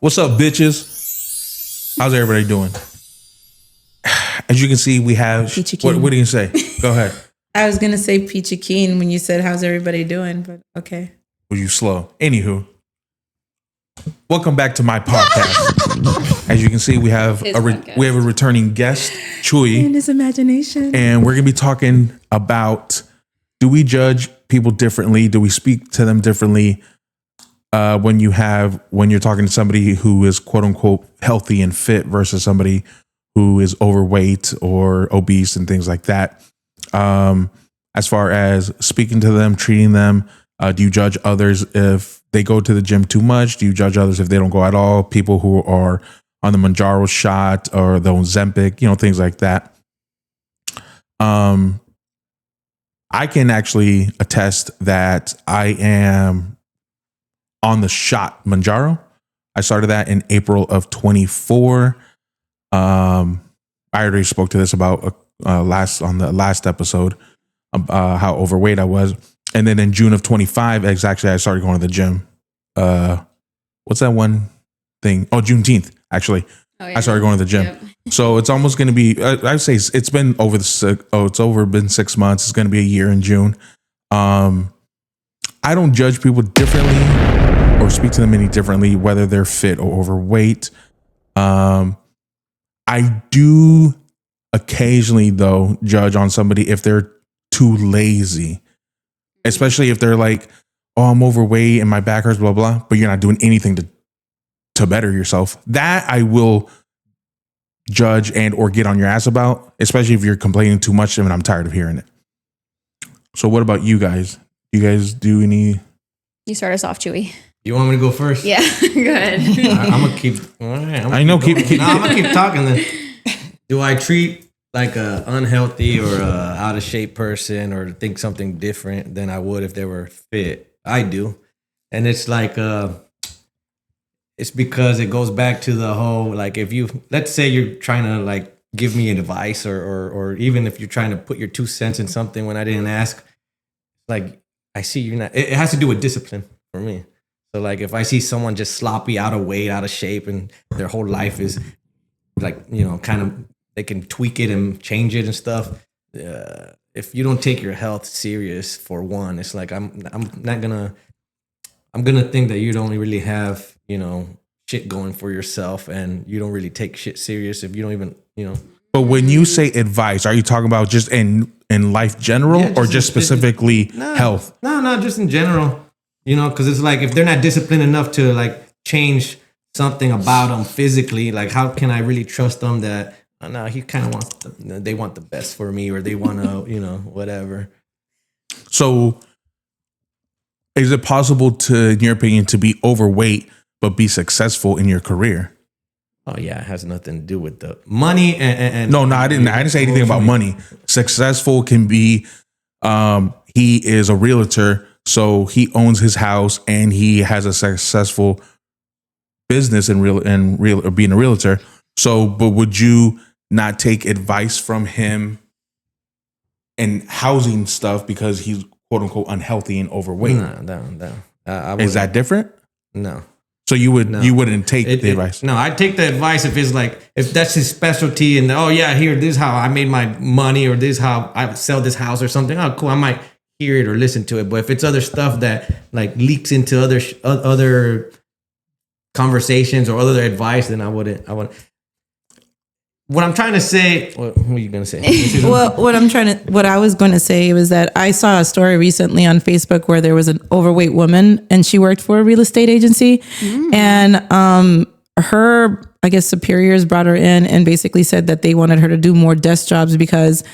What's up, bitches? How's everybody doing? As you can see, we have... What are you going to say? Go ahead. I was going to say Peachy Keen when you said, how's everybody doing? But okay. Were you slow? Anywho, welcome back to my podcast. As you can see, we have a returning guest, Chuy. In his imagination. And we're going to be talking about, do we judge people differently? Do we speak to them differently when you're talking to somebody who is quote unquote healthy and fit versus somebody who is overweight or obese and things like that? As far as speaking to them, treating them, do you judge others if they go to the gym too much? Do you judge others if they don't go at all? People who are on the Manjaro shot or the Ozempic, things like that. I can actually attest that I am on the shot Manjaro. I started that in April of 24. I already spoke to this about on the last episode, how overweight I was. And then in June of 25, I started going to the gym. What's that one thing? Oh, Juneteenth, actually. Oh, yeah. I started going to the gym. Yep. So it's almost going to be, I'd say it's been been 6 months. It's going to be a year in June. I don't judge people differently or speak to them any differently, whether they're fit or overweight. I do occasionally, though, judge on somebody if they're too lazy, especially if they're like, oh, I'm overweight and my back hurts, blah, blah, but you're not doing anything to better yourself. That I will judge and or get on your ass about, especially if you're complaining too much and I'm tired of hearing it. So what about you guys? You guys do any? You start us off, Chuy. You want me to go first? Yeah, go ahead. I'm gonna keep. All right, I'm gonna keep talking then. Do I treat like a unhealthy or a out of shape person or think something different than I would if they were fit? I do, and it's like it's because it goes back to the whole, like, if you, let's say you're trying to like give me advice or even if you're trying to put your 2 cents in something when I didn't ask, like, I see you're not, it has to do with discipline for me. So like if I see someone just sloppy, out of weight, out of shape, and their whole life is like, kind of, they can tweak it and change it and stuff. If you don't take your health serious, for one, it's like I'm gonna think that you don't really have, shit going for yourself, and you don't really take shit serious if you don't even, But when you say advice, are you talking about just in life general, or just specifically health? No, just in general. Because it's like if they're not disciplined enough to like change something about them physically, like how can I really trust them that no, he kind of wants they want the best for me, or they want to, whatever. So is it possible to, in your opinion, to be overweight but be successful in your career? Oh yeah, it has nothing to do with the money and No, I didn't say anything about money. Successful can be he is a realtor, so he owns his house and he has a successful business in being a realtor. So, but would you not take advice from him in housing stuff because he's quote unquote unhealthy and overweight? No. Is that different? No. So you wouldn't take the advice? No, I'd take the advice if it's like, if that's his specialty and, oh yeah, here, this is how I made my money, or this is how I sell this house or something. Oh, cool. I might hear it or listen to it. But if it's other stuff that like leaks into other conversations or other advice, then I wouldn't. What I'm trying to say, what are you going to say? Well, what I was going to say was that I saw a story recently on Facebook where there was an overweight woman and she worked for a real estate agency, and her, I guess, superiors brought her in and basically said that they wanted her to do more desk jobs because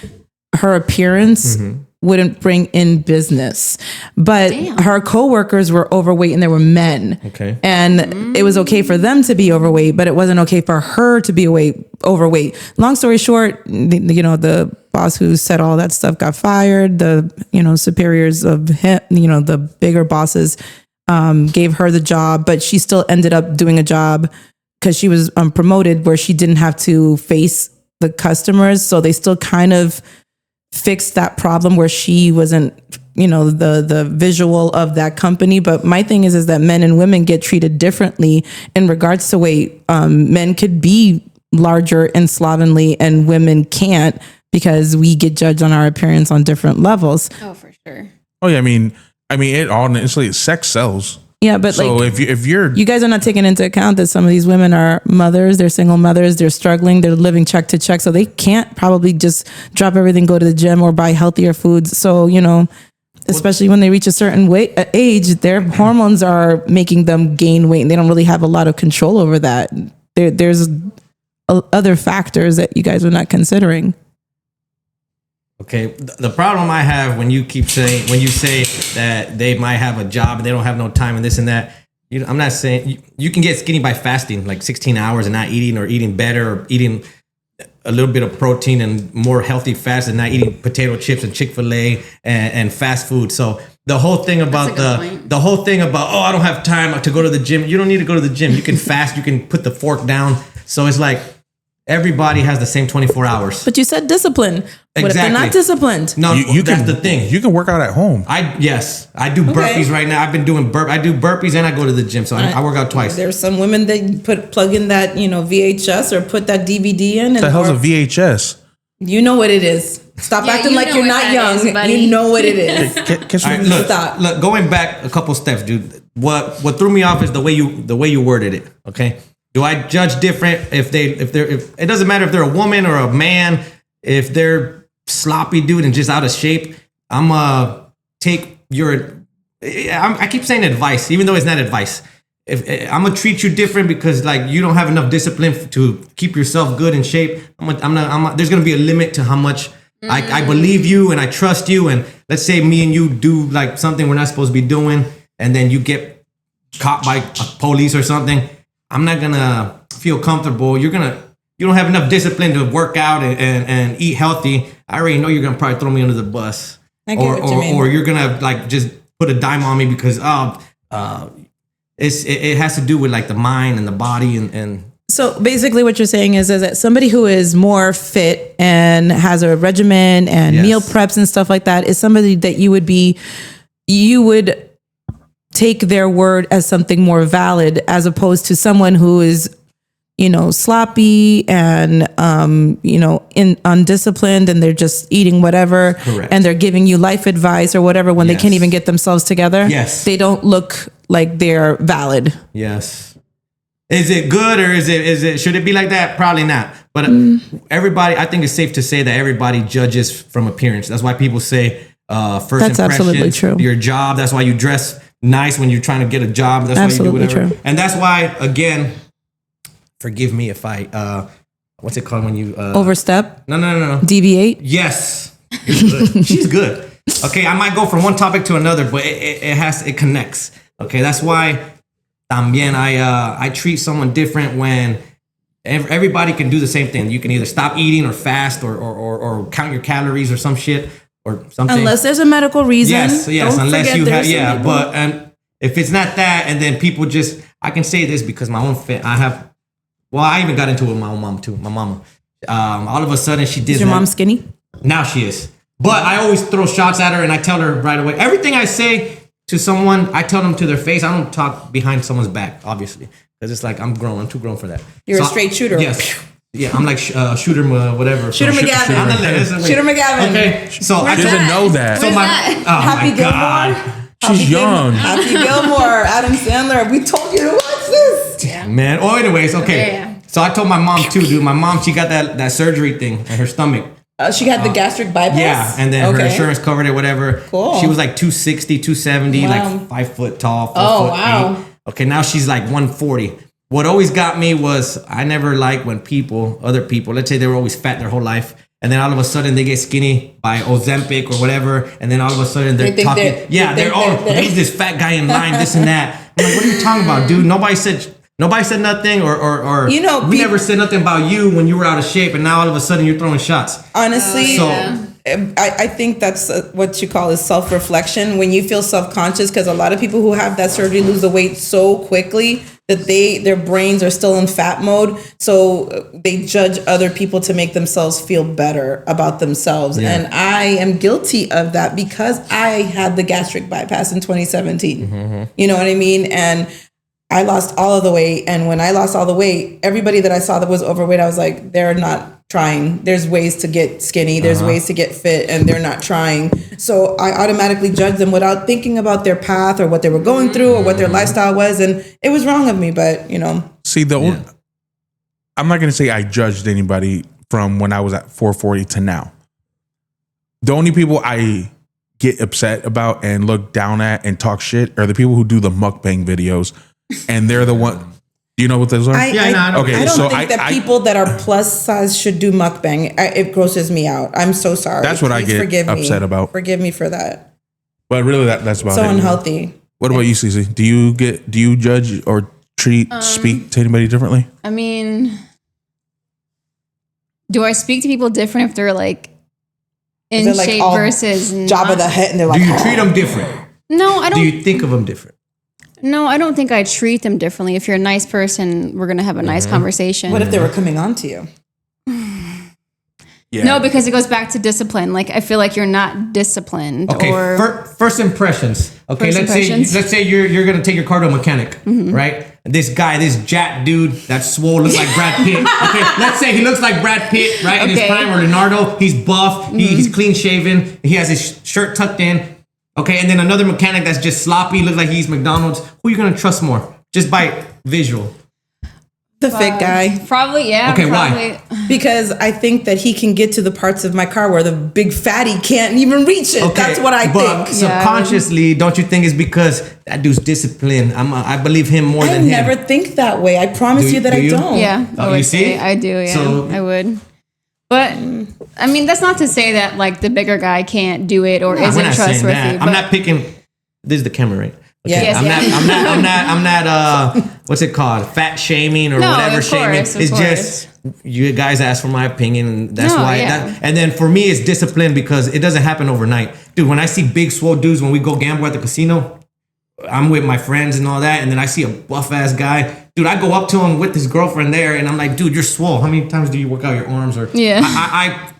her appearance wouldn't bring in business. But her coworkers were overweight and they were men. Okay. And it was okay for them to be overweight, but it wasn't okay for her to be overweight. Long story short, the boss who said all that stuff got fired. The, superiors of him, the bigger bosses gave her the job, but she still ended up doing a job because she was promoted where she didn't have to face the customers. So they still kind of fixed that problem where she wasn't the visual of that company. But my thing is that men and women get treated differently in regards to weight. Men could be larger and slovenly and women can't, because we get judged on our appearance on different levels. Oh, for sure. Oh yeah, I mean, it honestly, sex sells. Yeah, but So like, if you're you guys are not taking into account that some of these women are mothers, they're single mothers, they're struggling, they're living check to check, so they can't probably just drop everything, go to the gym, or buy healthier foods. So especially when they reach a certain age, their hormones are making them gain weight, and they don't really have a lot of control over that. There's other factors that you guys are not considering. Okay, the problem I have when you say that they might have a job and they don't have no time and this and that, I'm not saying you can get skinny by fasting like 16 hours and not eating, or eating better, or eating a little bit of protein and more healthy fats, and not eating potato chips and Chick-fil-A and fast food. So the whole thing about I don't have time to go to the gym. You don't need to go to the gym. You can fast. You can put the fork down. So it's like everybody has the same 24 hours. But you said discipline. What if they're not disciplined? No, that's the thing. You can work out at home. I do burpees right now. I've been doing I do burpees and I go to the gym. So I work out twice. There's some women that plug in that, VHS or put that DVD in. What the hell's a VHS? You know what it is. Stop acting like you're not young. You know what it is. Look, going back a couple steps, dude. What threw me off is the way you worded it. Okay. Do I judge different if it doesn't matter if they're a woman or a man, if they're sloppy, dude, and just out of shape? I keep saying advice, even though it's not advice. If I'm gonna treat you different because like you don't have enough discipline to keep yourself good in shape, there's gonna be a limit to how much I believe you and I trust you. And let's say me and you do like something we're not supposed to be doing, and then you get caught by police or something. I'm not gonna feel comfortable. You don't have enough discipline to work out and eat healthy. I already know you're gonna probably throw me under the bus, or you're gonna like just put a dime on me because it has to do with like the mind and the body and. So basically, what you're saying is that somebody who is more fit and has a regimen and meal preps and stuff like that is somebody that you would take their word as something more valid, as opposed to someone who is, sloppy and, undisciplined, and they're just eating whatever. Correct. And they're giving you life advice or whatever when they can't even get themselves together. Yes. They don't look like they're valid. Yes. Is it good or should it be like that? Probably not. But everybody, I think it's safe to say that everybody judges from appearance. That's why people say first That's absolutely impressions, true. your job. That's why you dress nice when you're trying to get a job. That's absolutely why you do whatever. True. And that's why, again, forgive me if what's it called when you overstep? No. Deviate? Yes. Good. She's good. Okay, I might go from one topic to another, but it connects. Okay, that's why también I treat someone different when everybody can do the same thing. You can either stop eating or fast or count your calories or some shit or something. Unless there's a medical reason. Yes. Unless you have, but if it's not that, and then people just, I can say this because my own I even got into it with my own mom too. My mama, all of a sudden she did. Is your mom skinny? Now she is. But I always throw shots at her and I tell her right away. Everything I say to someone, I tell them to their face. I don't talk behind someone's back, obviously. Because it's like, I'm too grown for that. You're a straight shooter. Yes. Yeah, I'm like Shooter whatever. Shooter McGavin. Shooter McGavin. Okay, so I doesn't know that. So Happy Gilmore. She's young. Happy Gilmore. Adam Sandler. We told you to watch this. Yeah. Man. Oh, anyways, okay. Yeah. So I told my mom too, dude. My mom, she got that surgery thing in her stomach. She had the gastric bypass? Yeah, and then her insurance covered it, whatever. Cool. She was like 260, 270, like 5 foot tall, 4 foot 8. Okay, now she's like 140. What always got me was I never liked when other people, let's say they were always fat their whole life, and then all of a sudden they get skinny by Ozempic or whatever, and then all of a sudden they're talking. He's this fat guy in line, this and that. I'm like, what are you talking about, dude? Nobody said nothing, or we never said nothing about you when you were out of shape, and now all of a sudden you're throwing shots. Honestly, I think that's what you call is self-reflection. When you feel self-conscious, because a lot of people who have that surgery lose the weight so quickly that their brains are still in fat mode. So they judge other people to make themselves feel better about themselves. Yeah. And I am guilty of that because I had the gastric bypass in 2017. Mm-hmm. You know what I mean? And I lost all of the weight. And when I lost all the weight, everybody that I saw that was overweight, I was like, they're not trying. There's ways to get skinny. There's ways to get fit, and they're not trying. So I automatically judged them without thinking about their path or what they were going through or what their lifestyle was. And it was wrong of me, but you know. See, I'm not going to say I judged anybody from when I was at 440 to now. The only people I get upset about and look down at and talk shit are the people who do the mukbang videos. And they're the one. Do you know what those are? I don't think that people that are plus size should do mukbang. It grosses me out. I'm so sorry. That's what Please I get upset about. Forgive me for that. But really, that's about it. So unhealthy. What about you, Cece? Do you judge or speak to anybody differently? I mean, do I speak to people different if they're like in shape versus Jabba the Hutt, and they're like, do you treat them different? No, I don't. Do you think of them different? No, I don't think I treat them differently. If you're a nice person, we're going to have a nice conversation. What if they were coming on to you? Yeah. No, because it goes back to discipline. Like, I feel like you're not disciplined. Okay, or first impressions. Okay, First impressions. let's say you're gonna take your car to a mechanic, right? And this guy, this jack dude, that's swole, looks like Brad Pitt. Okay, let's say he looks like Brad Pitt, right? In his prime, or Leonardo. He's buff. He's clean shaven. He has his shirt tucked in. Okay, and then another mechanic that's just sloppy, looks like he eats McDonald's. Who are you gonna trust more? Just by visual. The fit guy. Probably, yeah. Okay, probably. why? Because I think that he can get to the parts of my car where the big fatty can't even reach it. Okay, That's what I but think. subconsciously, don't you think it's because that dude's disciplined? I believe him more I than him. never think that way. I promise you that I don't. Yeah. Oh, I you would see? say I do, yeah. So- I would. But, I mean, that's not to say that, like, the bigger guy can't do it or Nah, we're isn't not saying trustworthy. that. I'm not picking. This is the camera, right? Yeah. Yes, I'm not what's it called? Fat shaming or No, whatever of shaming. course, of It's course. just you guys ask for my opinion, and that's No, why. yeah. And then for me, it's discipline because it doesn't happen overnight, dude. When I see big swole dudes when we go gamble at the casino, I'm with my friends and all that, and then I see a buff ass guy, dude. I go up to him with his girlfriend there, and I'm like, dude, you're swole. How many times do you work out your arms? Or Yeah.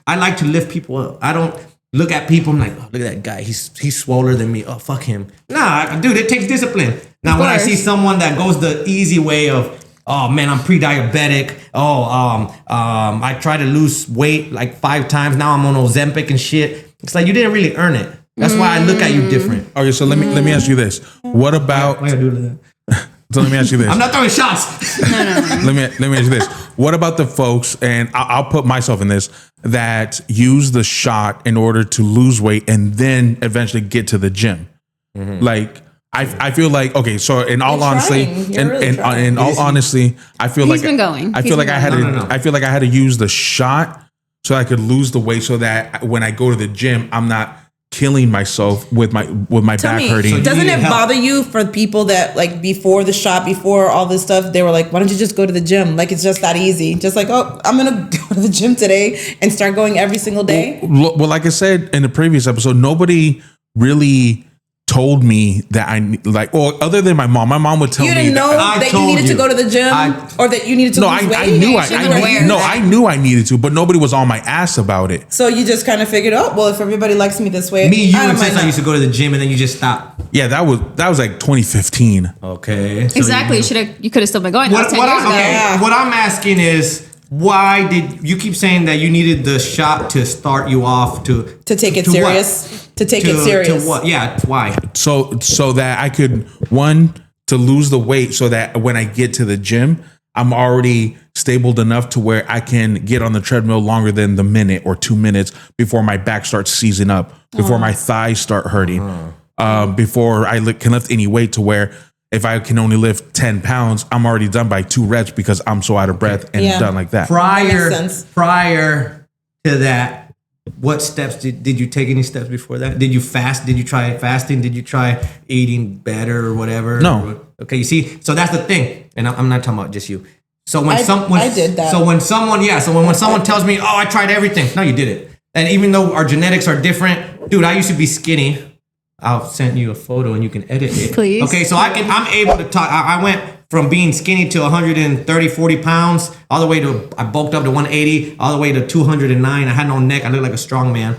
I like to lift people up. I don't look at people. I'm like, oh, look at that guy. He's swoller than me. Oh, fuck him. Nah, dude, it takes discipline. Now, when I see someone that goes the easy way of, oh man, I'm pre-diabetic. I try to lose weight like 5 times. Now I'm on Ozempic and shit. It's like you didn't really earn it. That's why I look at you different. Okay, so let me ask you this. What about? Why you do that? So let me ask you this. I'm not throwing shots. Let me ask you this. What about the folks, and I'll put myself in this, that use the shot in order to lose weight and then eventually get to the gym? Like I feel like, okay, so in all honesty, in all honesty, I feel like been going. I feel like I had No. I feel like I had to use the shot so I could lose the weight so that when I go to the gym, I'm not killing myself with my back hurting. So Doesn't need it help. bother you for people that like before the shot, before all this stuff, they were like, why don't you just go to the gym? Like, it's just that easy. Just like, oh, I'm going to go to the gym today and start going every single day. Well, like I said in the previous episode, nobody really told me that other than my mom would tell You me didn't know I that you told needed to you. go to the gym or that you needed to No, lose weight? I knew aware. I knew I needed to, but nobody was on my ass about it. So you just kind of figured, oh, well, if everybody likes me this way, Me, you, I and don't mind since I that. used to go to the gym and then you just stop. Yeah, that was like 2015. Okay. So Exactly. You could have still been going. That was 10 years ago. Yeah. What I'm asking is, why did you keep saying that you needed the shot to start you off to take it to serious. what? To take it serious. To what? Yeah. Why? So that I could, one, to lose the weight so that when I get to the gym, I'm already stabled enough to where I can get on the treadmill longer than the minute or 2 minutes before my back starts seizing up, before my thighs start hurting, before I can lift any weight, to where if I can only lift 10 pounds, I'm already done by 2 reps because I'm so out of breath and Yeah. done like that. That makes sense. Prior to that, what steps did you take? Any steps before that? Did you fast? Did you try fasting? Did you try eating better or whatever? No. Okay, you see, so that's the thing, and I'm not talking about just you. So when I did that. So when someone tells me, "Oh, I tried everything," no, you didn't. And even though our genetics are different, dude, I used to be skinny. I'll send you a photo and you can edit it. Please. Okay, so I'm able to talk. I went from being skinny to 130, 40 pounds, all the way to, I bulked up to 180, all the way to 209. I had no neck. I looked like a strong man.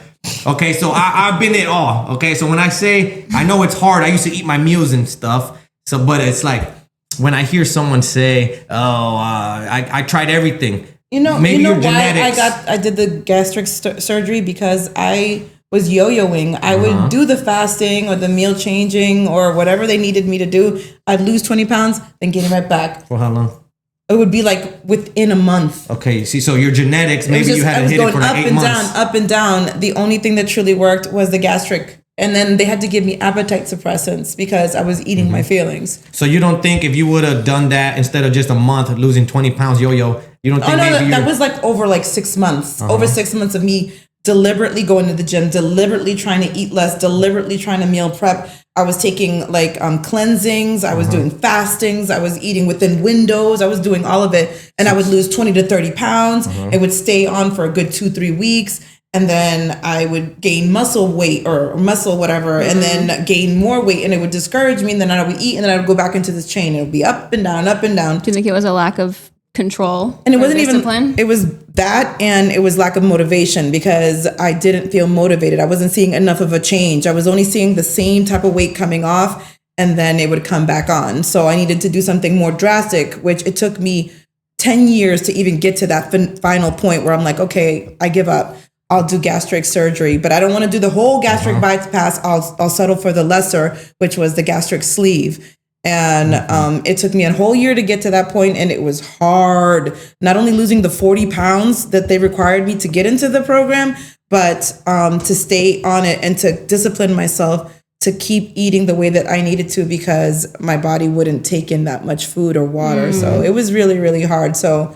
Okay, so I've been it all. Okay, so when I say, I know it's hard. I used to eat my meals and stuff. So, but it's like, when I hear someone say, I tried everything. Maybe your genetics. I did the gastric surgery because I was yo-yoing. I would do the fasting or the meal changing or whatever they needed me to do. I'd lose 20 pounds, then gain it right back. For how long? It would be like within a month. Okay, see, so your genetics, maybe you had to hit it for like 8 months. Up and down. The only thing that truly worked was the gastric. And then they had to give me appetite suppressants because I was eating my feelings. So you don't think if you would have done that instead of just a month losing 20 pounds yo-yo, you don't think that was like over like 6 months. Over 6 months of me deliberately going to the gym, deliberately trying to eat less, deliberately trying to meal prep. I was taking like cleansings. I was doing fastings. I was eating within windows. I was doing all of it. And I would lose 20 to 30 pounds. It would stay on for a good 2-3 weeks. And then I would gain muscle weight or muscle whatever, and then gain more weight. And it would discourage me. And then I would eat, and then I would go back into this chain. It would be up and down, up and down. Do you think it was a lack of control? And it wasn't discipline? Even, it was that, and it was lack of motivation because I didn't feel motivated. I wasn't seeing enough of a change. I was only seeing the same type of weight coming off, and then it would come back on. So I needed to do something more drastic, which it took me 10 years to even get to that final point where I'm like, okay, I give up. I'll do gastric surgery, but I don't want to do the whole gastric bypass. I'll settle for the lesser, which was the gastric sleeve. And it took me a whole year to get to that point, and it was hard. Not only losing the 40 pounds that they required me to get into the program, but to stay on it and to discipline myself to keep eating the way that I needed to because my body wouldn't take in that much food or water. So it was really, really hard. So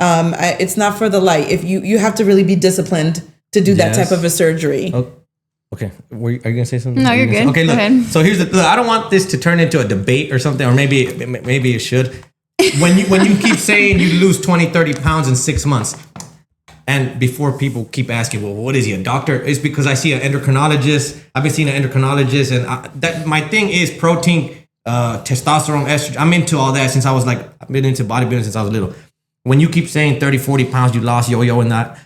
it's not for the light. If you have to really be disciplined to do that type of a surgery. Okay. Are you gonna say something? No, you're good. Okay, look. Go ahead. So here's the. Look, I don't want this to turn into a debate or something, or maybe it should. When you keep saying you lose 20, 30 pounds in 6 months, and before people keep asking, well, what is he, a doctor? It's because I see an endocrinologist. I've been seeing an endocrinologist, and that my thing is protein, testosterone, estrogen. I'm into all that since I was like, I've been into bodybuilding since I was little. When you keep saying 30, 40 pounds, you lost yo-yo and that,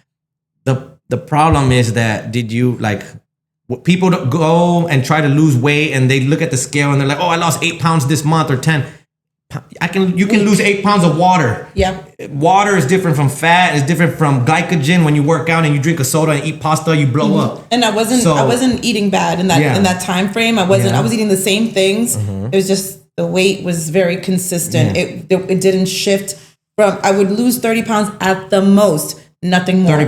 the problem is that people go and try to lose weight and they look at the scale and they're like, oh, I lost 8 pounds this month or 10. You can lose 8 pounds of water. Yeah. Water is different from fat. It's different from glycogen. When you work out and you drink a soda and eat pasta, you blow up. And I wasn't eating bad in that time frame. I was eating the same things. It was just the weight was very consistent. It didn't shift from, I would lose 30 pounds at the most, nothing more.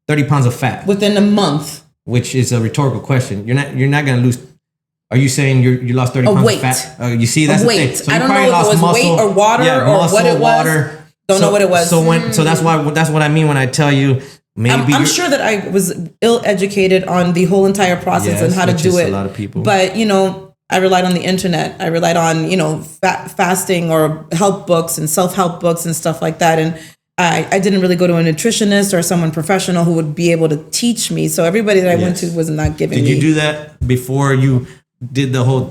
30 pounds of fat. Within a month. Which is a rhetorical question. You're not going to lose. Are you saying you lost 30 pounds of fat? You see, that's the thing. So I don't know if it was muscle, weight or water or what it was. Don't know what it was. So that's what I mean when I tell you maybe I'm sure that I was ill-educated on the whole entire process and how to do it. A lot of people. But I relied on the internet. I relied on fasting or help books and self-help books and stuff like that. And I didn't really go to a nutritionist or someone professional who would be able to teach me. So everybody that I went to was not giving me. Did you do that before you did the whole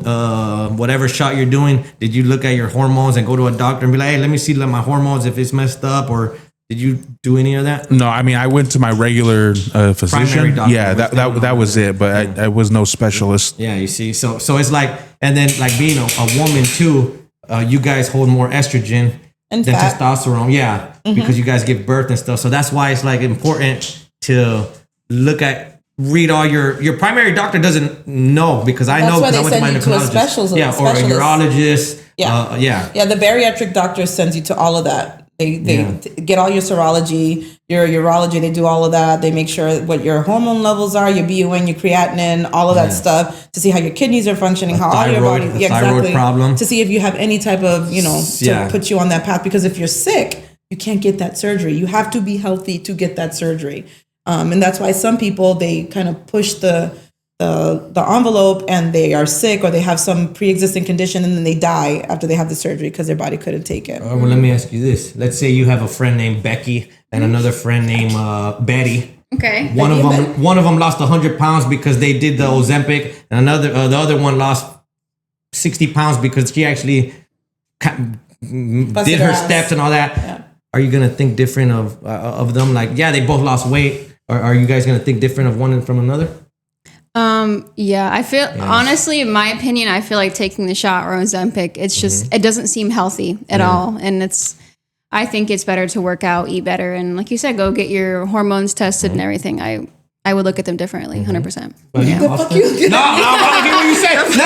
whatever shot you're doing? Did you look at your hormones and go to a doctor and be like, hey, let me see my hormones if it's messed up? Or did you do any of that? No, I mean, I went to my regular physician. Yeah, that was it. But I was no specialist. Yeah, you see. So it's like, and then like being a woman too, you guys hold more estrogen and than fat. testosterone. Yeah. Because you guys give birth and stuff. So that's why it's like important to read all your primary doctor doesn't know because I know because I went to my endocrinologist. Or a urologist. Yeah, the bariatric doctor sends you to all of that. They get all your serology, your urology, they do all of that. They make sure what your hormone levels are, your BUN, your creatinine, all of that stuff to see how your kidneys are functioning, how all your body, thyroid problem. To see if you have any type of, to put you on that path. Because if you're sick, you can't get that surgery. You have to be healthy to get that surgery. And that's why some people, they kind of push the envelope and they are sick or they have some pre-existing condition and then they die after they have the surgery because their body couldn't take it. Well, let me ask you this. Let's say you have a friend named Becky and another friend named Betty. Okay. One of them lost 100 pounds because they did the Ozempic, and the other one lost 60 pounds because she actually did her steps and all that, are you gonna think different of them? Like, yeah, they both lost weight. Or are you guys gonna think different of one from another? Yeah, I feel honestly, in my opinion, I feel like taking the shot or Ozempic, it's just, it doesn't seem healthy at all. And I think it's better to work out, eat better. And like you said, go get your hormones tested and everything. I would look at them differently, 100%. But The fuck you? No, I want to hear what you say. No.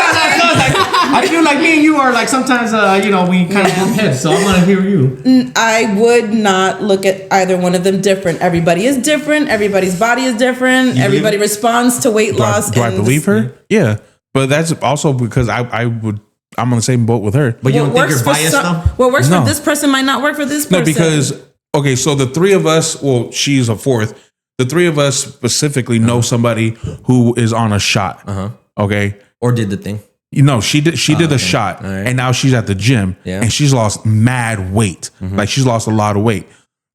Like, I feel like me and you are like sometimes, we kind of bump heads. So I want to hear you. I would not look at either one of them different. Everybody is different. Everybody's body is different. Everybody responds to weight loss. Do I believe her? Yeah, but that's also because I'm on the same boat with her. But you don't think you're biased though? What works for this person might not work for this person. No, because so the three of us. Well, she's a fourth. The three of us specifically know somebody who is on a shot. Okay. Or did the thing. She did the shot, right. And now she's at the gym, and she's lost mad weight. Like she's lost a lot of weight,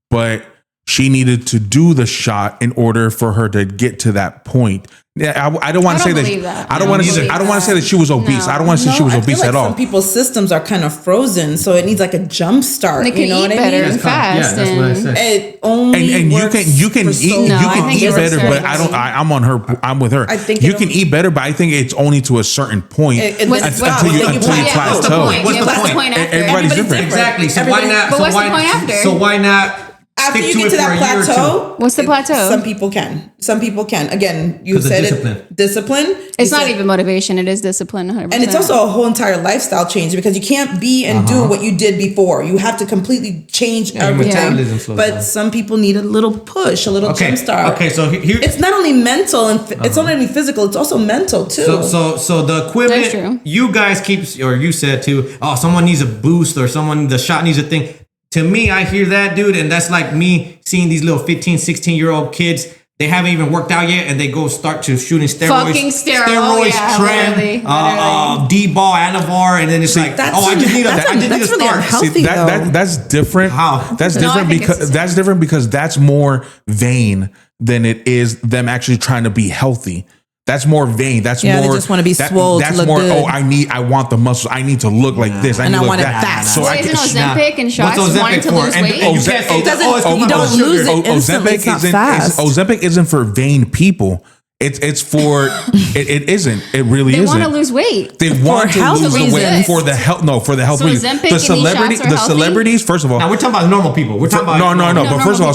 but she needed to do the shot in order for her to get to that point. Yeah, I don't want to say that. I don't want to say that she was obese. No. I don't want to say she was obese at all. Some people's systems are kind of frozen, so it needs like a jump start. They can eat better and fast. Yeah, that's what I said. It only and you can eat better, but I'm on her. I'm with her. I think you can eat better, but I think it's only to a certain point until you plateau. What's the point after? Everybody's different. Exactly. So why not? But what's the point after? So why not? After you get to that plateau, what's the plateau? Some people can. Again, you said discipline. It's not even motivation. It is discipline. 100%. And it's also a whole entire lifestyle change because you can't be and do what you did before. You have to completely change everything. But some people need a little push, a little jump start. Okay, so here it's not only mental and it's not only physical. It's also mental too. So the equipment you guys you said too. Oh, someone needs a boost or the shot needs a thing. To me, I hear that, dude, and that's like me seeing these little 15, 16-year-old kids. They haven't even worked out yet, and they go start to shooting steroids. Fucking steroids, Tren, D-ball, Anavar, and then it's like, I just need a start. See, that's different. How? That's different because that's more vain than it is them actually trying to be healthy. That's more vain. That's more. They just want to be swole. That's to look more. Good. I want the muscles. I need to look like this. I want it that. fast. So isn't Ozempic and shots wanting to lose weight? You don't lose it instantly. It's not fast. Ozempic isn't for vain people. It's for it isn't. It really isn't. They want to lose weight. They want to lose the weight for the health. No, for the health reasons. The celebrities. First of all, now we're talking about normal people. We're talking about no. But first of all,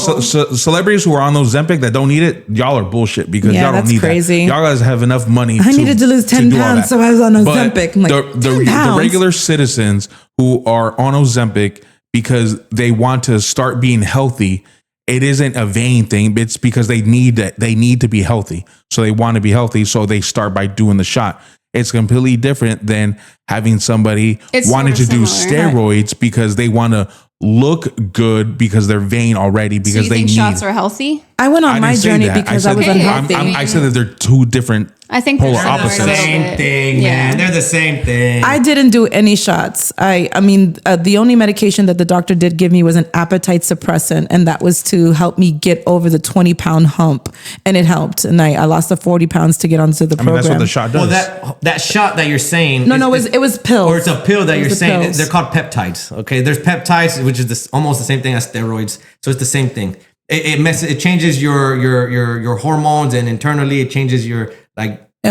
celebrities who are on Ozempic that don't need it, y'all are bullshit because y'all don't need crazy. That. Y'all guys have enough money. I needed to lose 10 pounds, so I was on Ozempic. The regular citizens who are on Ozempic because they want to start being healthy. It isn't a vain thing. It's because they need to be healthy. So they want to be healthy. So they start by doing the shot. It's completely different than having somebody wanting to do steroids because they want to look good because they're vain already because they need shots are healthy. I went on my journey because I was unhealthy. I said that they're two different. I think polar they're opposites. The same thing, man. They're the same thing. I didn't do any shots. I mean, the only medication that the doctor did give me was an appetite suppressant, and that was to help me get over the 20-pound hump, and it helped. And I lost the 40 pounds to get onto the program. That's what the shot does. Well, that shot that you're saying, it was pills, or it's a pill that you're saying. Pills. They're called peptides. Okay, there's peptides, which is almost the same thing as steroids. So it's the same thing. It changes your hormones, and internally it changes your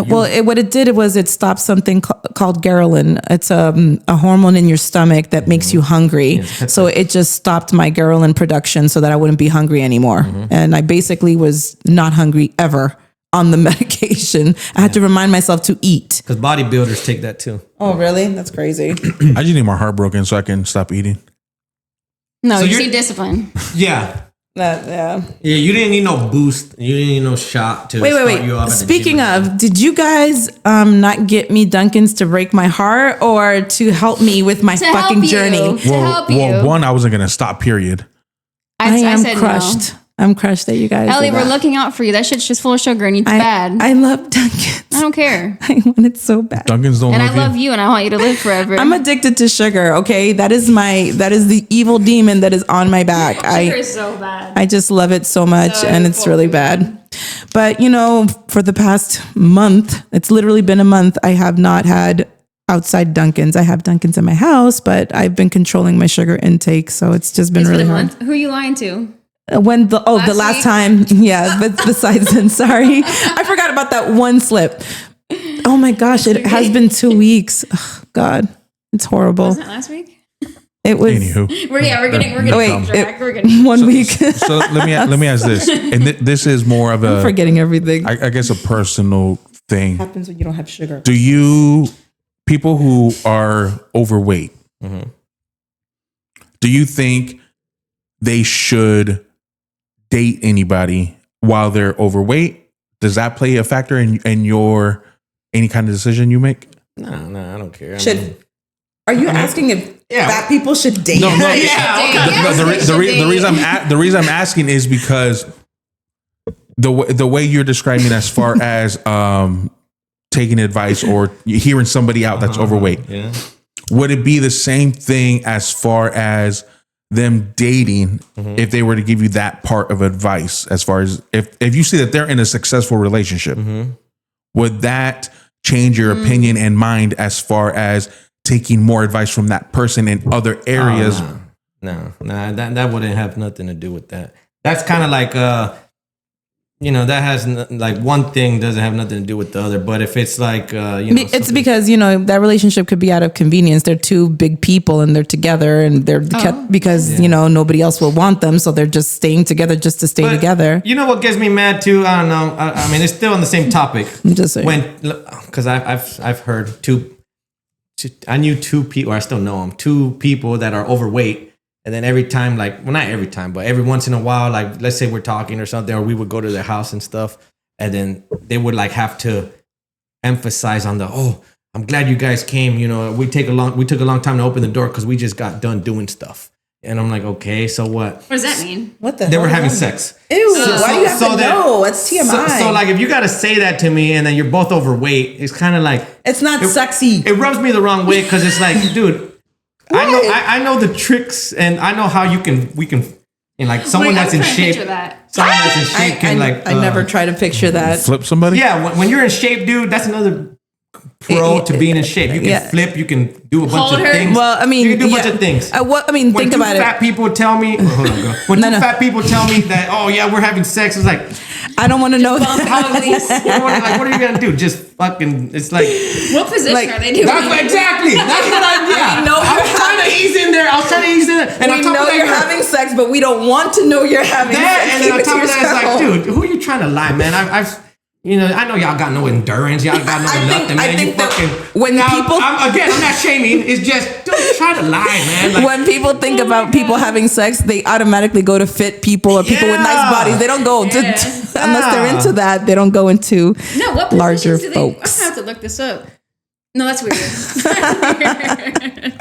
what it did was it stopped something called ghrelin. It's a hormone in your stomach that makes you hungry. So it just stopped my ghrelin production so that I wouldn't be hungry anymore. And I basically was not hungry ever on the medication. I had to remind myself to eat. Because bodybuilders take that too. Oh, really? That's crazy. I just need my heart broken so I can stop eating. No, you need discipline. Yeah. Yeah, you didn't need no boost. You didn't need no shot to start you off. Speaking of, did you guys not get me Dunkin's to break my heart or to help me with my fucking journey? Well, one, I wasn't going to stop, period. I am said crushed. No. I'm crushed that you guys. Ellie, we're looking out for you. That shit's just full of sugar and it's bad. I love Dunkin's. I don't care. I want it so bad. Dunkin's don't. And I love you and I want you to live forever. I'm addicted to sugar. Okay, that is the evil demon that is on my back. Sugar is so bad. I just love it so much, and it's really bad. But for the past month, it's literally been a month. I have not had outside Dunkin's. I have Dunkin's in my house, but I've been controlling my sugar intake, so it's just been really hard. Who are you lying to? When the last time, yeah, but besides then, sorry. I forgot about that one slip. Oh my gosh, it has been 2 weeks. Oh, God, it's horrible. Wasn't it last week? It was. Anywho. We're getting We're getting 1 week. So let me ask this, and this is more of a I'm forgetting everything. I guess a personal thing. What happens when you don't have sugar? Do you people who are overweight? Do you think they should date anybody while they're overweight? Does that play a factor in your any kind of decision you make? No, I don't care. Are you asking if fat people should date? No. The reason I'm asking is because the way you're describing as far as taking advice or hearing somebody out that's overweight, would it be the same thing as far as them dating if they were to give you that part of advice? As far as if you see that they're in a successful relationship, would that change your opinion and mind as far as taking more advice from that person in other areas? No, that wouldn't have nothing to do with that. That's kind of like that has like one thing doesn't have nothing to do with the other. But if it's like it's because that relationship could be out of convenience. They're two big people and they're together and they're kept because nobody else will want them, so they're just staying together just to stay together. You know what gets me mad too? I don't know. I mean, it's still on the same topic. I'm just saying, because I've heard I knew two people, or I still know them, two people that are overweight. And then every time, not every time, but every once in a while, like, let's say we're talking or something, or we would go to their house and stuff. And then they would have to emphasize on I'm glad you guys came. We took a long time to open the door because we just got done doing stuff. And I'm like, okay, so what? What does that mean? What the They hell were is having that? sex. Ew, why do you have to know? It's TMI. So if you got to say that to me and then you're both overweight, it's kind of like... It's not sexy. It rubs me the wrong way because it's like, dude... I know the tricks and I know how we can someone that's in shape. Someone that's in shape can I never try to picture that. Flip somebody? Yeah, when you're in shape, dude, that's another pro to being in shape. You can flip, you can do a bunch of things. Well, I mean, you can do a bunch of things. Think about it. Fat people tell me, hold on, girl. When fat people tell me that, we're having sex, it's like, I don't want to know that. What are you gonna do? Just fucking. It's like, what position are they doing? Exactly. That's what I was trying to ease in there. And we know you're having sex, but we don't want to know you're having sex. And then on top of that, it's like, dude, who are you trying to lie, man? I know y'all got no endurance. Y'all got no nothing, man. I'm not shaming. It's just don't try to lie, man. When people think about people having sex, they automatically go to fit people or people with nice bodies. They don't go unless they're into that. They don't go into what larger do folks. I have to look this up. No, that's weird.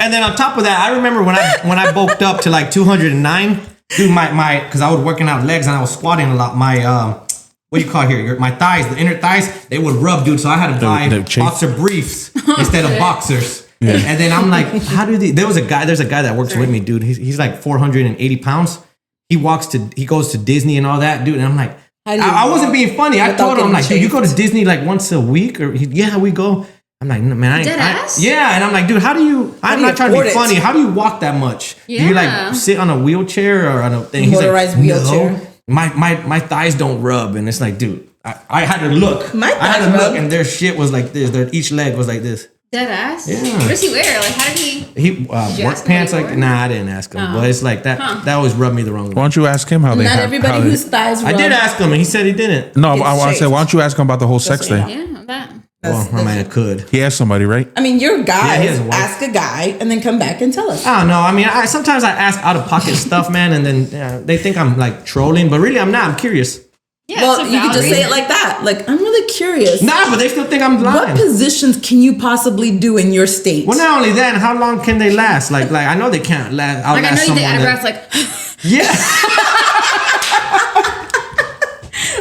And then on top of that, I remember when I bulked up to 209, dude, my because I was working out legs and I was squatting a lot. My what do you call it here? My thighs, the inner thighs, they would rub, dude. So I had to buy boxer briefs instead of boxers. Yeah. And then I'm like, how do these? There's a guy that works with me, dude. He's like 480 pounds. He goes to Disney and all that, dude. And I'm like, I wasn't being funny. I told him, I'm like, dude, you go to Disney once a week? Or yeah, we go. I'm like, no, man, yeah. And I'm like, dude, I'm not trying to be funny. How do you walk that much? Yeah. Do you sit on a wheelchair or on a thing? Motorized wheelchair. No. My thighs don't rub, and it's like, dude, I had to look. I had to look, and their shit was like this. Each leg was like this. Dead ass. Yeah. What does he wear? How did he? Work pants. Nah, I didn't ask him, but it's like that. That always rubbed me the wrong way. Why don't you ask him how they? Not everybody whose thighs rub. I did ask him, and he said he didn't. No, I want to say, why don't you ask him about the whole sex thing? Yeah, that. Well, I mean, I could. He asked somebody, right? I mean, you're guys. Ask a guy and then come back and tell us. I don't know. I mean, sometimes I ask out of pocket stuff, man, and then they think I'm trolling, but really I'm not. I'm curious. Yeah, well, you could just say it like that. I'm really curious. Nah, but they still think I'm lying. What positions can you possibly do in your state? Well, not only that, how long can they last? Like I know they can't last. I know you get out of breath, yeah.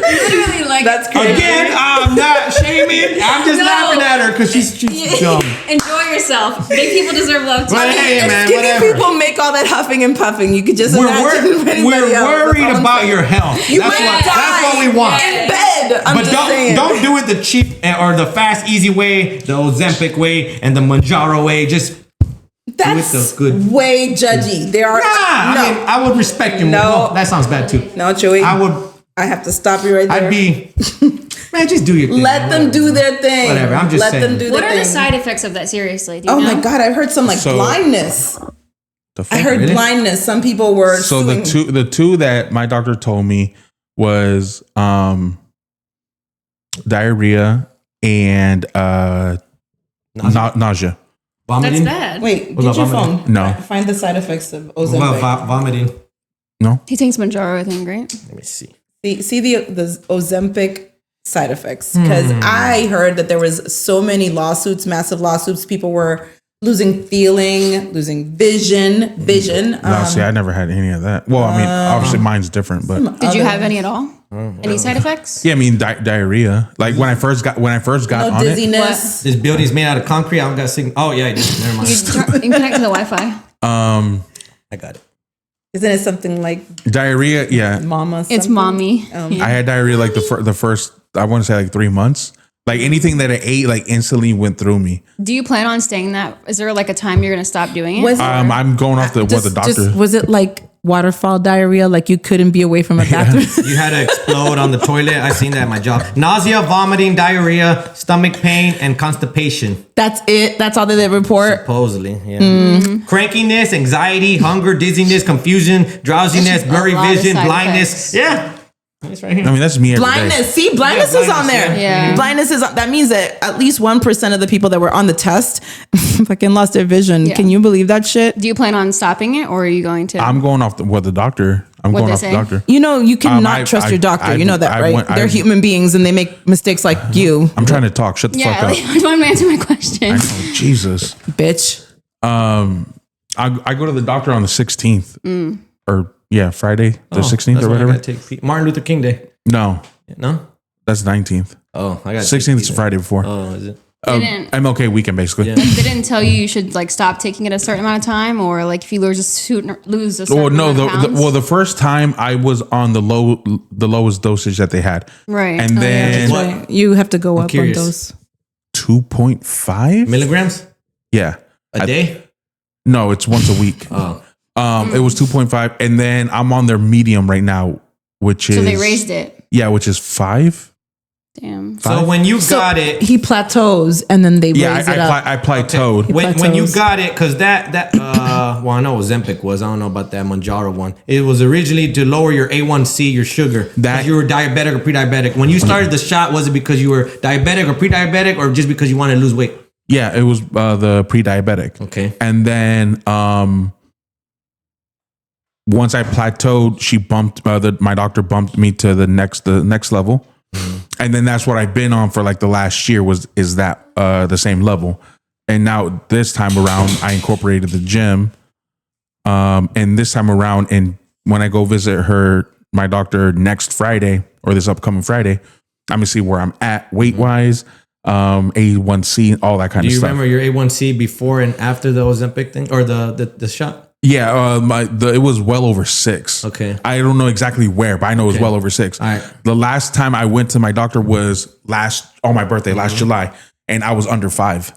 Literally, that's crazy. Again, I'm not shaming. I'm just laughing at her because she's dumb. Enjoy yourself. Big people deserve love too. But hey, man, skinny whatever. people make all that huffing and puffing. You could just imagine. We're worried about your health. That's what we want. in bed. good. I'm But just saying. don't do it the cheap or the fast, easy way, the Ozempic way, and the Mounjaro way. Just That's the good. way judgy. There are I mean, I would respect you. No. Well, that sounds bad too. no, Chuy. I have to stop you right there. I'd be. Man, just do your thing. Let them do their thing. Whatever. I'm just Let saying. them do their What thing. are the side effects of that? Seriously, do you Oh know? my God! I heard some So- blindness. The I heard Really? blindness. Some people were So suing. the two that my doctor told me was diarrhea and nausea. That's Vomiting. bad. Wait, What get your about vomiting? phone. No. Find the side effects of What Ozempic. about vomiting? He takes Mounjaro, I think, right? Let me see. See the Ozempic side effects, because I heard that there was so many lawsuits, massive lawsuits. People were losing feeling, losing vision. No, see, I never had any of that. Well, I mean, obviously mine's different, but Did you have any at all? Any side effects? yeah, I mean diarrhea. Like when I first got no on it. dizziness. This building's made out of concrete. I don't got signal. Oh yeah, I did. Never mind. You can connect to the Wi-Fi. I got it. Isn't it something like Diarrhea, yeah. mama? It's something? mommy. I had diarrhea like the first, I want to say like 3 months. Like anything that I ate, like instantly went through me. Do you plan on staying that? Is there like a time you're gonna stop doing it? Was- I'm going off what the doctor. Was it like waterfall diarrhea? Like you couldn't be away from a bathroom? You had to explode on the toilet. I seen that at my job. Nausea, vomiting, diarrhea, stomach pain, and constipation. That's it. That's all that they report. Supposedly, yeah. Crankiness, anxiety, hunger, dizziness, confusion, drowsiness, That's blurry a lot of vision, side blindness. effects. Yeah. It's right here. I mean, that's me every day. Blindness. See, blindness Yeah, is on there. blindness, yeah. Blindness is on, that means that at least 1% of the people that were on the test fucking lost their vision. Yeah. Can you believe that shit? Do you plan on stopping it, or are you going to? I'm going off what the doctor. I'm What'd going they off the say? doctor. You know, you cannot I- trust I- your doctor. I- you know that, I right? went- They're I- human beings and they make mistakes like you, I'm trying to talk. Shut the yeah, fuck up. like, I just want to answer my question. Oh, Jesus. bitch. I go to the doctor on the 16th or Friday, the 16th That's or when I whatever. gotta take Martin Luther King Day. No, No? that's 19th. Oh, I got 16th is the Friday before. Oh, is it? Didn't- MLK weekend, basically. Yeah. They didn't tell you should like stop taking it a certain amount of time, or like if you lose a certain Well, no, amount of pounds? the first time I was on the lowest dosage that they had, right. and then What? Right. You have to go up curious. on those. 2.5 Milligrams? Yeah, A day? no, it's once a week. Oh. It was 2.5, and then I'm on their medium right now, which is So they raised it. Yeah, which is 5. Damn. So when you got it, He plateaus and then they Yeah, raise it up. I plateaued. He when you plateaus. got it, because well, I know what Ozempic was. I don't know about that Mounjaro one. It was originally to lower your A1C, your sugar. That you were diabetic or pre-diabetic. When you started the shot, was it because you were diabetic or pre-diabetic, or just because you wanted to lose weight? Yeah, it was the pre-diabetic. Okay. And then once I plateaued, she bumped my doctor bumped me to the next level. And then that's what I've been on for like the last year is that the same level. And now this time around I incorporated the gym. And this time around, and when I go visit my doctor next Friday or this upcoming Friday, I'm gonna see where I'm at weight wise, A1C, all that kind Do of you stuff. remember your A1C before and after the Ozempic thing or the shot? Yeah, it was well over 6. Okay. I don't know exactly where, but I know it was well over 6. All right. The last time I went to my doctor was on my birthday, last July, and I was under 5.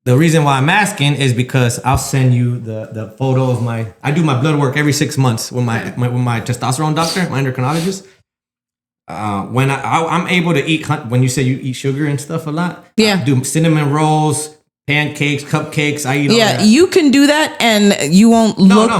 The reason why I'm asking is because I'll send you the photo of I do my blood work every 6 months with my testosterone doctor, my endocrinologist. When I'm able to eat, when you say you eat sugar and stuff a lot, Yeah. I do cinnamon rolls, pancakes, cupcakes. I eat all Yeah, that. you can do that and you won't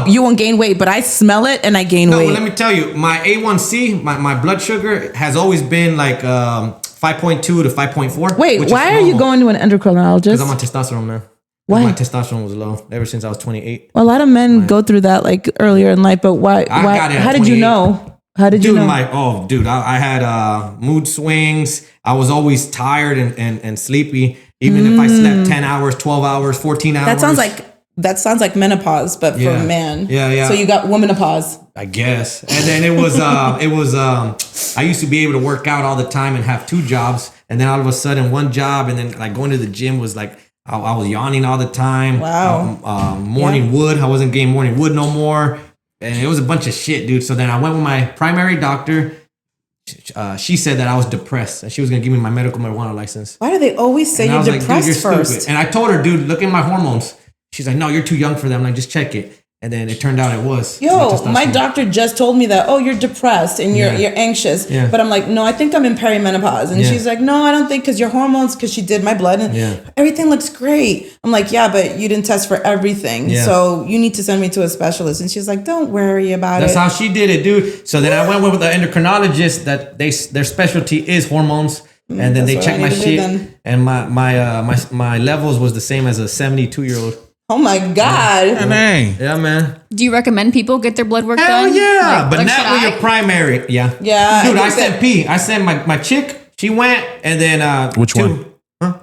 you won't gain weight, but I smell it and I gain No, weight. well, let me tell you, my A1C, my blood sugar has always been like 5.2 to 5.4. Wait, which is why are you normal. going to an endocrinologist? Because I'm on testosterone, man. Why? My testosterone was low ever since I was 28. Well, a lot of men go through that like earlier in life, but why? got it at How did you 28. know? How did you Dude, know? I had mood swings. I was always tired and sleepy. Even if I slept 10 hours, 12 hours, 14 hours. That sounds like menopause, but for Yeah. a man. Yeah. So you got womanopause. I guess. And then it was I used to be able to work out all the time and have 2 jobs. And then all of a sudden 1 job, and then like going to the gym was like, I was yawning all the time. Wow. Morning wood. I wasn't getting morning wood no more. And it was a bunch of shit, dude. So then I went with my primary doctor. she said that I was depressed and she was gonna give me my medical marijuana license. Why do they always say you're depressed first? Stupid. And I told her, dude, look at my hormones. She's like, no, you're too young for them. Like, just check it. And then it turned out it was. Yo, my doctor just told me that, oh, you're depressed and you're anxious. Yeah. But I'm like, no, I think I'm in perimenopause. And she's like, no, I don't think, because your hormones, because she did my blood and everything looks great. I'm like, yeah, but you didn't test for everything. Yeah. So you need to send me to a specialist. And she's like, don't worry about That's how she did it, dude. So then I went with the endocrinologist that their specialty is hormones. And then they checked my shit. And my levels was the same as a 72-year-old. Oh my God. Yeah, man. Do you recommend people get their blood work done? Yeah, but not with your primary. Yeah. Yeah. Dude, I sent P. I sent my chick. She went and then which one? Huh?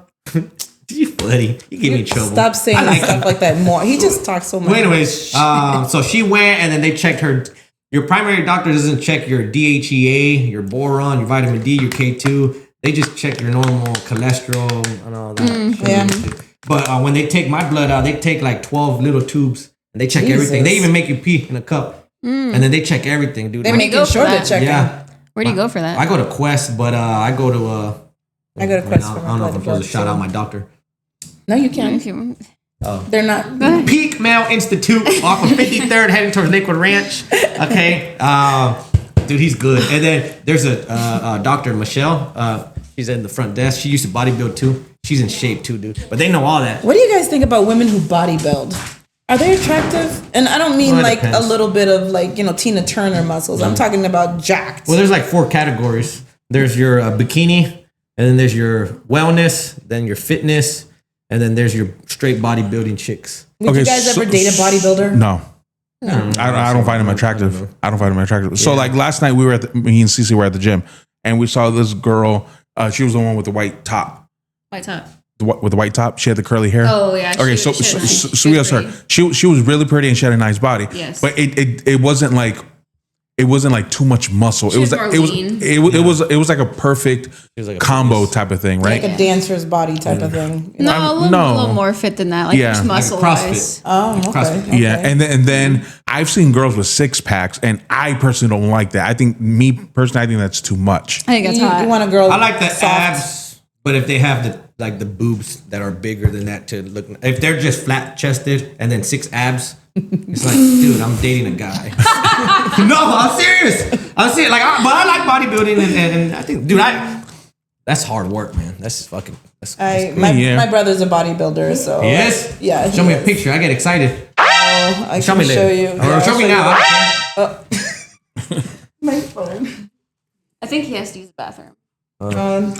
You funny. You give me trouble. Stop saying stuff like that more. He just talks so much. Well, anyways, so she went and then they checked her. Your primary doctor doesn't check your DHEA, your boron, your vitamin D, your K2. They just check your normal cholesterol and all that. But when they take my blood out, they take like 12 little tubes and they check everything. They even make you pee in a cup. And then they check everything, dude. They make sure to check. Yeah. Where do you go for that? I go to Quest, but I go to Quest. I don't know if I'm supposed to shout out my doctor. No, you can't. They're not. Peak Male Institute off of 53rd heading towards Lakewood Ranch. Okay. Dude, he's good. And then there's a Dr. Michelle. She's in the front desk. She used to bodybuild too. She's in shape too, dude. But they know all that. What do you guys think about women who bodybuild? Are they attractive? And I don't mean like a little bit of like, Tina Turner muscles. I'm talking about jacked. Well, there's like 4 categories. There's your bikini, and then there's your wellness, then your fitness, and then there's your straight bodybuilding chicks. Would you guys ever date a bodybuilder? No. I don't find him attractive. I don't find him attractive. Yeah. So like last night me and Cece were at the gym and we saw this girl. She was the one with the white top. White top. With the white top, she had the curly hair. Oh yeah. Okay, so we asked her. She was really pretty and she had a nice body. Yes. But it wasn't like too much muscle. It was like a perfect combo type of thing, right? Like a dancer's body type of thing. No, a little more fit than that. Like just muscle wise. Oh, okay. Yeah, and then I've seen girls with 6 packs, and I personally don't like that. I think that's too much. I think that's hot. You want a girl. I like the abs, but if they have the boobs that are bigger than that to look, if they're just flat chested and then 6 abs, it's like, dude, I'm dating a guy. No, I'm serious. Like, but I like bodybuilding, and I think, dude, that's hard work, man. That's fucking. My brother's a bodybuilder, so yes, yeah. Show me a picture. I get excited. Oh, I can show you. Or show me now. My phone. I think he has to use the bathroom.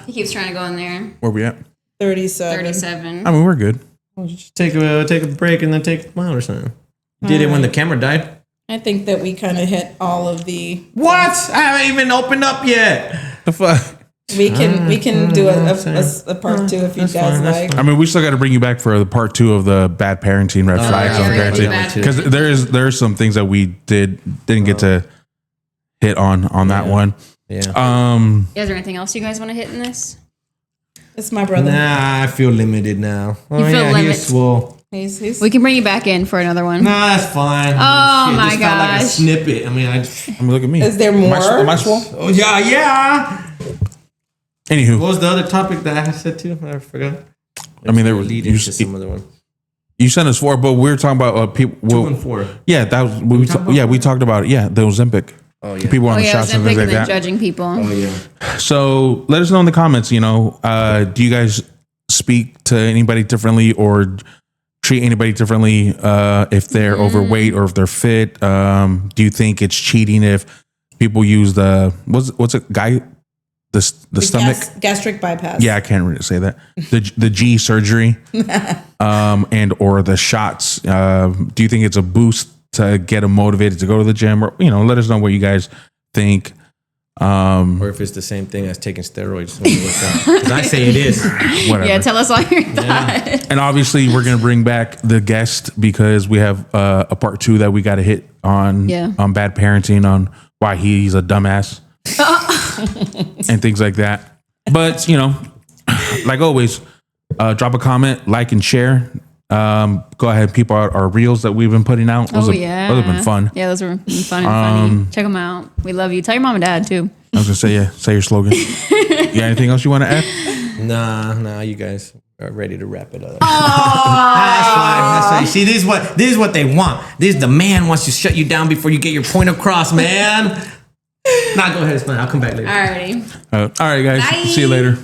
He keeps trying to go in there. Where we at? 37. I mean, we're good. We'll just take a break and then take a mile or something. Did it when the camera died? I think that we kind of hit all of the. What? I haven't even opened up yet. The fuck. We can do a part 2 if you guys like. I mean, we still got to bring you back for the part 2 of the bad parenting, red flags of parenting, because there's some things that we didn't get to hit on that one. Yeah. Is there anything else you guys want to hit in this? It's my brother. Nah, I feel limited now. You feel limited. Swole. We can bring you back in for another one. Nah, that's fine. Oh my gosh. Like a snippet. I mean, look at me. Is there more? Am I swole? Oh yeah. Anywho, what was the other topic that I said too? I forgot. I mean, there were lead into some other one. You sent us 4, but we were talking about people. 2 and 4. Yeah, that was we talked about it. Yeah, the Ozempic. Oh yeah. People on the shots and things like that. Judging people. Oh yeah. So let us know in the comments. Do you guys speak to anybody differently or treat anybody differently if they're overweight or if they're fit? Do you think it's cheating if people use the what's it the stomach gastric bypass? Yeah, I can't really say that. The G surgery and or the shots. Do you think it's a boost to get them motivated to go to the gym? Or let us know what you guys think. Or if it's the same thing as taking steroids. Because I say it is. Whatever. Yeah, tell us all your thoughts. And obviously, we're going to bring back the guest because we have a part 2 that we got to hit on bad parenting, on why he's a dumbass and things like that. But, like always, drop a comment, like, and share. Go ahead, peep our reels that we've been putting out. Those have been fun. Yeah, those were fun and funny. Check them out. We love you. Tell your mom and dad too. I was gonna say, yeah, say your slogan. You got anything else you want to add? Nah, you guys are ready to wrap it up. That's fine. See, this is what they want. The man wants to shut you down before you get your point across, man. Nah, go ahead, it's fine. I'll come back later. Alrighty. All right, guys. Bye. See you later.